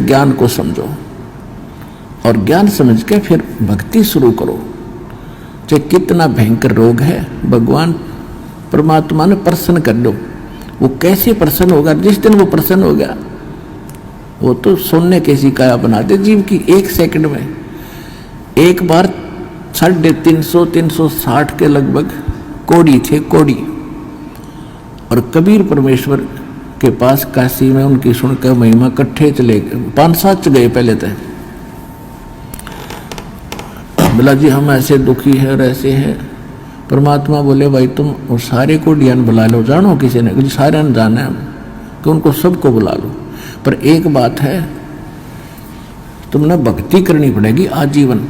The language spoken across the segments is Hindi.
इस ज्ञान को समझो और ज्ञान समझ के फिर भक्ति शुरू करो। चाहे कितना भयंकर रोग है, भगवान परमात्मा ने प्रसन्न कर दो। वो कैसे प्रसन्न होगा? जिस दिन वो प्रसन्न हो गया, वो तो सोने कैसी काया बना दे जीव की। 1 सेकंड में एक बार 350-360 के लगभग कोड़ी थे, कोड़ी। और कबीर परमेश्वर के पास काशी में उनकी सुनकर महिमा इकट्ठे चले गए, 5-7 गए पहले तक। बोला जी हम ऐसे दुखी है और ऐसे हैं। परमात्मा बोले भाई तुम वो सारे को डियान बुला लो, जानो किसी ने, सारे ने जाना है कि उनको सबको बुला लो। पर एक बात है, तुमने भक्ति करनी पड़ेगी आजीवन,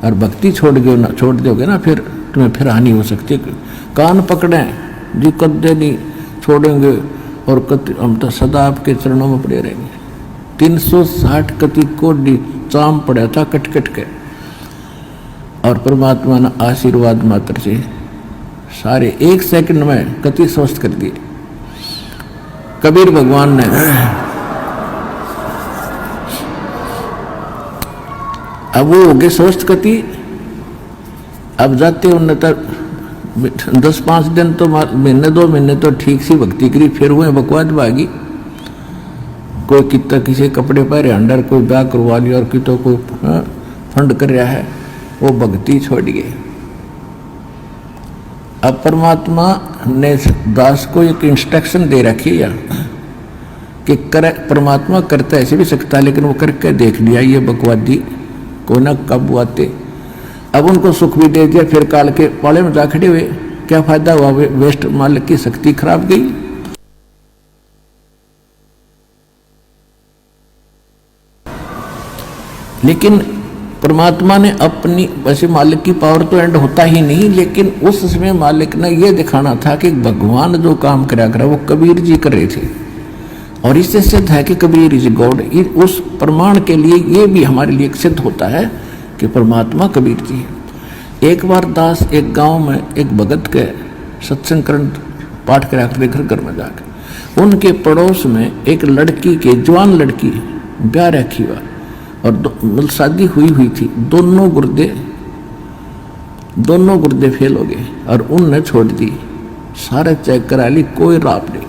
और भक्ति छोड़ दोगे ना फिर तुम्हें फिर हानि हो सकती है। कान पकड़े जी, कदे नहीं छोड़ेंगे और हम तो सदा आपके चरणों में पड़े रहेंगे। 360 कति कोडी चाम पड़ा था कट कट के, और परमात्मा ने आशीर्वाद मात्र से सारे 1 सेकंड में कति स्वस्थ कर दिए। कबीर भगवान ने अब वो हो गए स्वस्थ कति। अब जाते उन्हें तक 10-5 दिन तो महीने 2 महीने तो ठीक सी भक्ति करी, फिर हुए बकवाद भागी। कोई कितना किसी कपड़े पहरे अंडर, कोई ब्याह करवा लिया और कितो कोई फंड कर रहा है, वो भक्ति छोड़ गए। अब परमात्मा ने दास को एक इंस्ट्रक्शन दे रखी है कि परमात्मा करता ऐसे भी सकता है, लेकिन वो करके देख लिया ये बकवादी को ना कब आते। अब उनको सुख भी दे दिया, फिर काल के पाले में जा खड़े हुए, क्या फायदा हुआ? वेस्ट, मालिक की शक्ति खराब गई। लेकिन परमात्मा ने अपनी, वैसे मालिक की पावर तो एंड होता ही नहीं, लेकिन उस समय मालिक ने यह दिखाना था कि भगवान जो काम करा वो कबीर जी कर रहे थे, और इससे सिद्ध है कि कबीर इज गॉड। उस प्रमाण के लिए ये भी हमारे लिए सिद्ध होता है कि परमात्मा कबीर जी है। एक बार दास एक गांव में एक भगत के सत्संग करण पाठ करा कर घर घर में जाकर, उनके पड़ोस में एक लड़की के, जवान लड़की, ब्याह रखी हुआ और शादी हुई थी। दोनों गुर्दे फेल हो गए और उनने छोड़ दी। सारे चेक करा ली, कोई राप नहीं,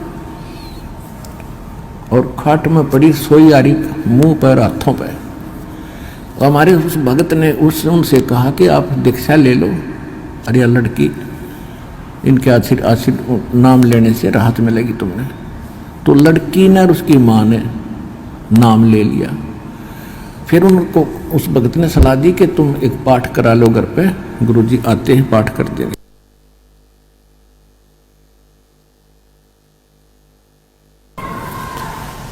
और खाट में पड़ी सोई आ रही, मुंह पर हाथों पर। हमारे उस भगत ने उनसे कहा कि आप दीक्षा ले लो, अरे लड़की इनके आशीर्वाद नाम लेने से राहत मिलेगी तुमने। तो लड़की ने और उसकी माँ ने नाम ले लिया। फिर उनको उस भगत ने सलाह दी कि तुम एक पाठ करा लो घर पे, गुरुजी आते हैं पाठ कर देंगे।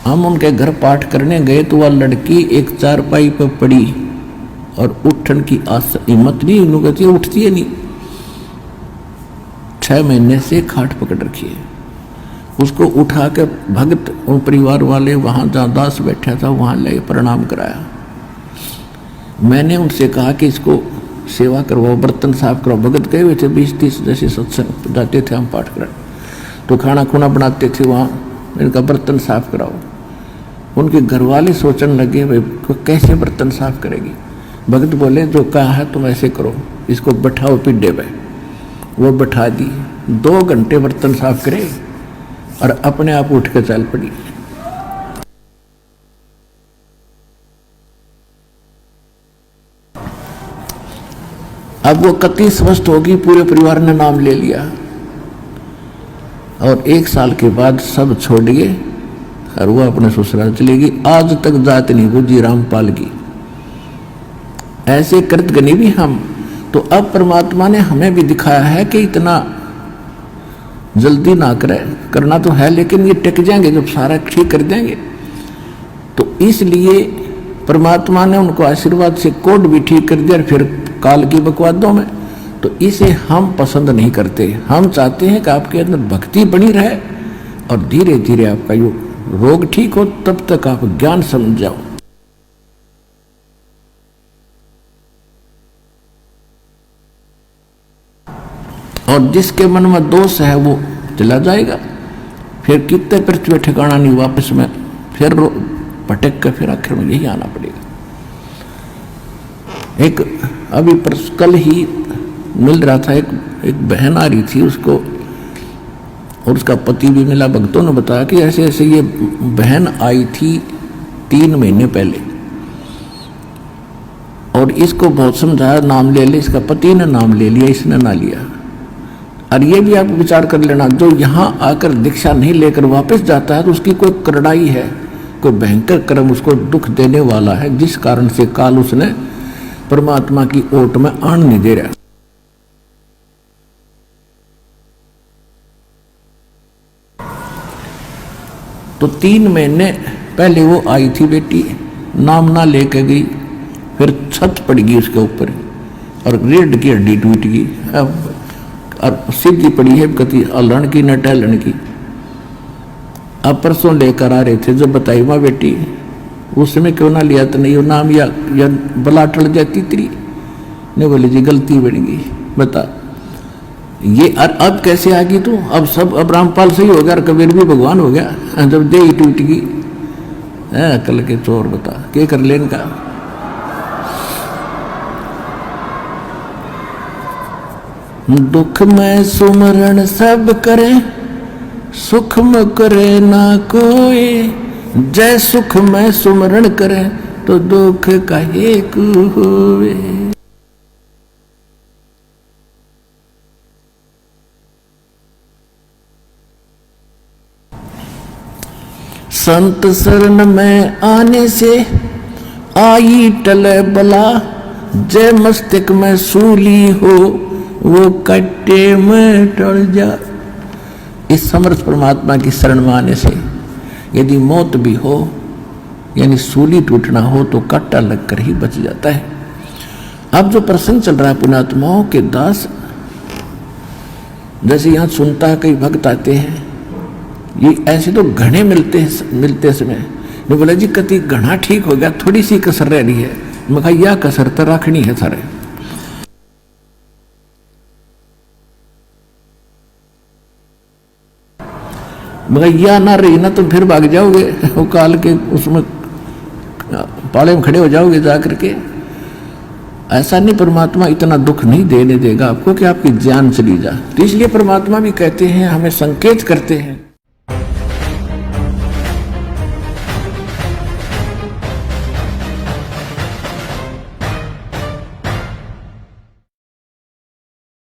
हम उनके घर पाठ करने गए तो वह लड़की एक चारपाई पर पड़ी और उठन की हिम्मत नहीं, उन्होंने उठती है नहीं। 6 महीने से खाट पकड़ रखी है। उसको उठा के भगत और परिवार वाले वहां जहाँ दास बैठा था वहां ले प्रणाम कराया। मैंने उनसे कहा कि इसको सेवा करवाओ, बर्तन साफ कराओ। भगत गए हुए थे 20-30 जैसे सत्संग जाते थे हम पाठ कराने, तो खाना खुना बनाते थे वहाँ, इनका बर्तन साफ कराओ। उनके घर वाले सोचने लगे भाई कैसे बर्तन साफ करेगी। भगत बोले जो कहा है तुम ऐसे करो, इसको बैठाओ पिड्डे पे। वो बैठा दी, 2 घंटे बर्तन साफ करे और अपने आप उठ के चल पड़ी। अब वो कति स्वस्थ होगी, पूरे परिवार ने नाम ले लिया और 1 साल के बाद सब छोड़ गए और वो अपने ससुराल चलेगी। आज तक जात नहीं बुझी रामपाल की, ऐसे कृत गनी भी हम। तो अब परमात्मा ने हमें भी दिखाया है कि इतना जल्दी ना करे, करना तो है लेकिन ये टिक जाएंगे जब सारा ठीक कर देंगे। तो इसलिए परमात्मा ने उनको आशीर्वाद से कोड भी ठीक कर दिया, फिर काल की बकवादों में। तो इसे हम पसंद नहीं करते। हम चाहते हैं कि आपके अंदर भक्ति बनी रहे और धीरे धीरे आपका यो रोग ठीक हो, तब तक आप ज्ञान समझ जाओ। और जिसके मन में दोष है वो चला जाएगा। फिर कितने पृथ्वी ठिकाना नहीं, वापस में फिर भटक कर फिर आखिर में यही आना पड़ेगा। एक अभी कल ही मिल रहा था, एक बहन आ रही थी, उसको और उसका पति भी मिला। भक्तों ने बताया कि ऐसे ऐसे ये बहन आई थी 3 महीने पहले और इसको बहुत समझाया, नाम ले ले, इसका पति ने नाम ले लिया, इसने ना लिया। और ये भी आप विचार कर लेना, जो यहाँ आकर दीक्षा नहीं लेकर वापस जाता है तो उसकी कोई करड़ाई है, कोई भयंकर कर्म उसको दुख देने वाला है, जिस कारण से काल उसने परमात्मा की ओट में आन नहीं दे रहा। तो 3 महीने पहले वो आई थी बेटी, नाम ना लेके गई, फिर छत पड़ गई उसके ऊपर और रीढ़ की हड्डी टूट गई, और सीधी पड़ी है कति अलण की न टहलन की। अब परसों लेकर आ रहे थे, जब बताई माँ बेटी उस समय क्यों ना लिया, तो नहीं वो नाम या बला टल जाती तेरी। नहीं बोले जी गलती बन गई, बता ये अब कैसे आ गई तू? अब सब, अब रामपाल सही हो गया और कबीर भी भगवान हो गया, जब दे ही टूट गई। कल के चोर बता क्या कर लेन का। दुख में सुमरण सब करे, सुख में करे ना कोई, जय सुख में सुमरण करे तो दुख काहे को होवे। संत शरण में आने से आई टले बला, जय मस्तक में सूली हो वो कट्टे में टल जा। इस समर्थ परमात्मा की शरण में आने से यदि मौत भी हो, यानी सूली टूटना हो, तो कट्टा लगकर ही बच जाता है। अब जो प्रसंग चल रहा है पुण्यात्माओं के दास, जैसे यहां सुनता है कई भक्त आते हैं, ये ऐसे तो घने मिलते समय ने बोला जी कति घना ठीक हो गया, थोड़ी सी कसर रह रही है। मैं कहा यह कसर तो रखनी है सारे। मगर या ना रही ना तो फिर भाग जाओगे, वो काल के उसमें पाले में खड़े हो जाओगे जा करके। ऐसा नहीं, परमात्मा इतना दुख नहीं देने देगा आपको कि आपकी जान चली जा। तो इसलिए परमात्मा भी कहते हैं, हमें संकेत करते हैं